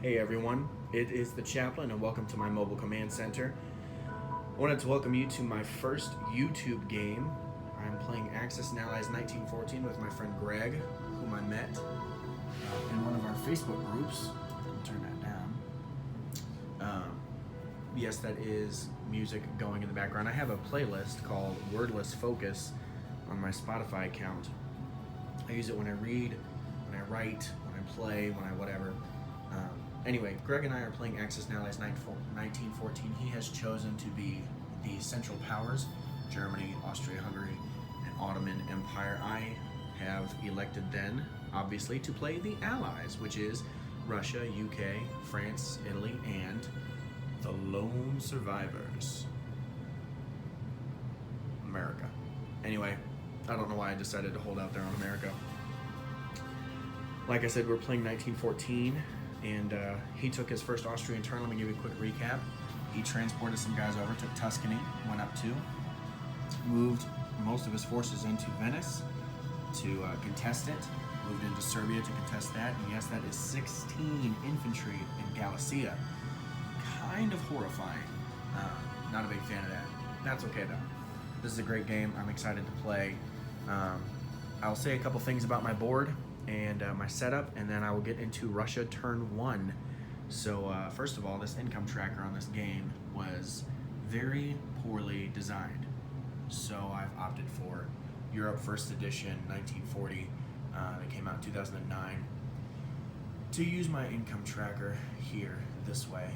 Hey everyone, it is the Chaplain and welcome to my mobile command center. I wanted to welcome you to my first YouTube game. I'm playing Axis and Allies 1914 with my friend Greg, whom I met in one of our Facebook groups. Turn that down. Yes, that is music going in the background. I have a playlist called Wordless Focus on my Spotify account. I use it when I read, when I write, when I play, when I whatever. Anyway, Greg and I are playing Axis and Allies 1914. He has chosen to be the Central Powers, Germany, Austria-Hungary, and Ottoman Empire. I have elected then, obviously, to play the Allies, which is Russia, UK, France, Italy, and the Lone Survivors, America. Anyway, I don't know why I decided to hold out there on America. Like I said, we're playing 1914, and he took his first Austrian turn. Let me give you a quick recap. He transported some guys over, took Tuscany, went up to, moved most of his forces into Venice to contest it, moved into Serbia to contest that, and yes, that is 16 infantry in Galicia. Kind of horrifying. Not a big fan of that. That's okay though. This is a great game. I'm excited to play. I'll say a couple things about my board and my setup, and then I will get into Russia turn one. So first of all, this income tracker on this game was very poorly designed. So I've opted for Europe First Edition 1940 that came out in 2009 to use my income tracker here this way.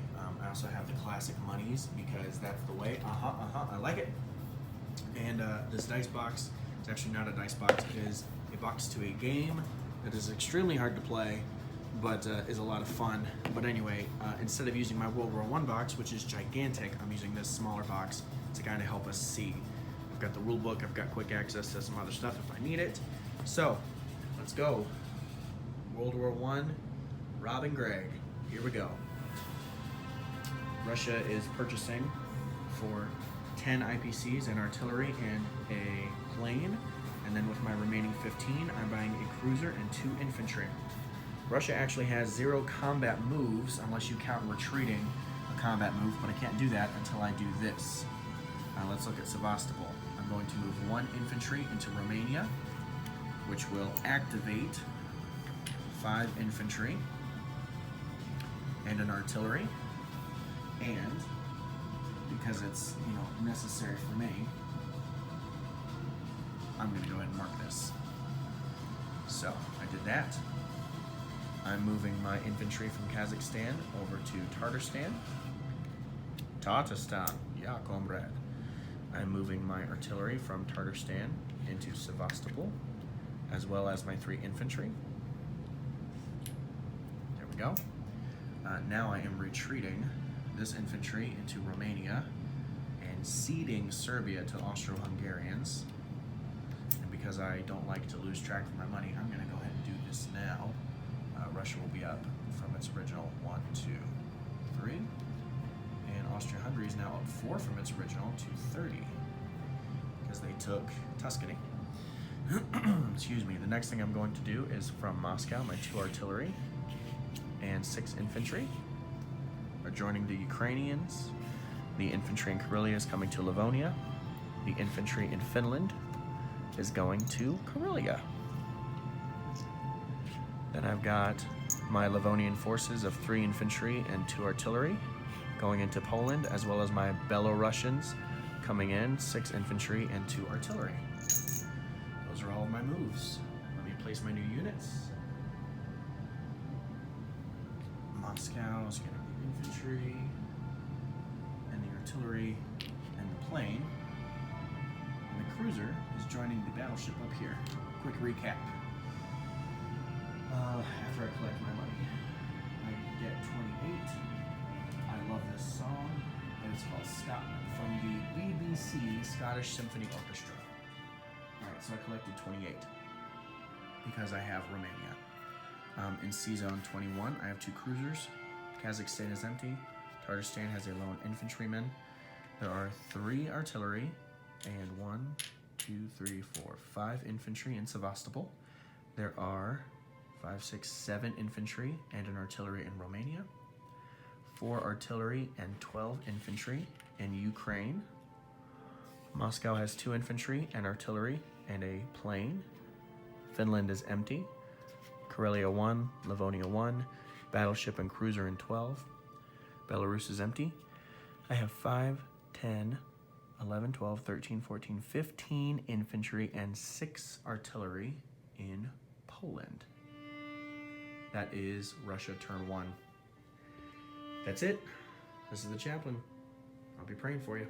I also have the classic monies because that's the way. I like it. And this dice box, it's actually not a dice box, it is a box to a game that is extremely hard to play, but is a lot of fun. But anyway, instead of using my World War I box, which is gigantic, I'm using this smaller box to kind of help us see. I've got the rule book, I've got quick access to some other stuff if I need it. So, let's go. World War I, Rob and Greg, here we go. Russia is purchasing for 10 IPCs and artillery and a plane, and then with my remaining 15, I'm buying a cruiser and 2 infantry. Russia actually has 0 combat moves unless you count retreating a combat move, but I can't do that until I do this. Let's look at Sevastopol. I'm going to move 1 infantry into Romania, which will activate 5 infantry and an artillery, and because it's necessary for me, I'm going to go ahead and mark this. So I did that. I'm moving my infantry from Kazakhstan over to Tatarstan, yeah, comrade. I'm moving my artillery from Tatarstan into Sevastopol, as well as my 3 infantry. There we go. Now I am retreating this infantry into Romania and ceding Serbia to Austro-Hungarians. And because I don't like to lose track of my money, I'm going to go ahead and do this now. Russia will be up from its original 1, 2, 3. And Austria-Hungary is now up 4 from its original to 30 because they took Tuscany. Excuse me. The next thing I'm going to do is from Moscow, my 2 artillery and 6 infantry are joining the Ukrainians. The infantry in Karelia is coming to Livonia. The infantry in Finland is going to Karelia. Then I've got my Livonian forces of 3 infantry and 2 artillery going into Poland, as well as my Belarusians coming in, 6 infantry and 2 artillery. Those are all of my moves. Let me place my new units. Moscow is getting the infantry and the artillery and the plane. And the cruiser is joining the battleship up here. Quick recap. After I collect my money, I get 28. I love this song, and it's called Scotland from the BBC Scottish Symphony Orchestra. Alright, so I collected 28 because I have Romania. In C-Zone 21, I have 2 cruisers. Kazakhstan is empty. Tatarstan has a lone infantryman. There are 3 artillery and 1, 2, 3, 4, 5 infantry in Sevastopol. There are 5, 6, 7 infantry and an artillery in Romania, 4 artillery and 12 infantry in Ukraine. Moscow has 2 infantry and artillery and a plane. Finland is empty. Karelia 1, Livonia 1, battleship and cruiser in 12. Belarus is empty. I have 5, 10, 11, 12, 13, 14, 15 infantry and 6 artillery in Poland. That is Russia turn 1. That's it. This is the chaplain. I'll be praying for you.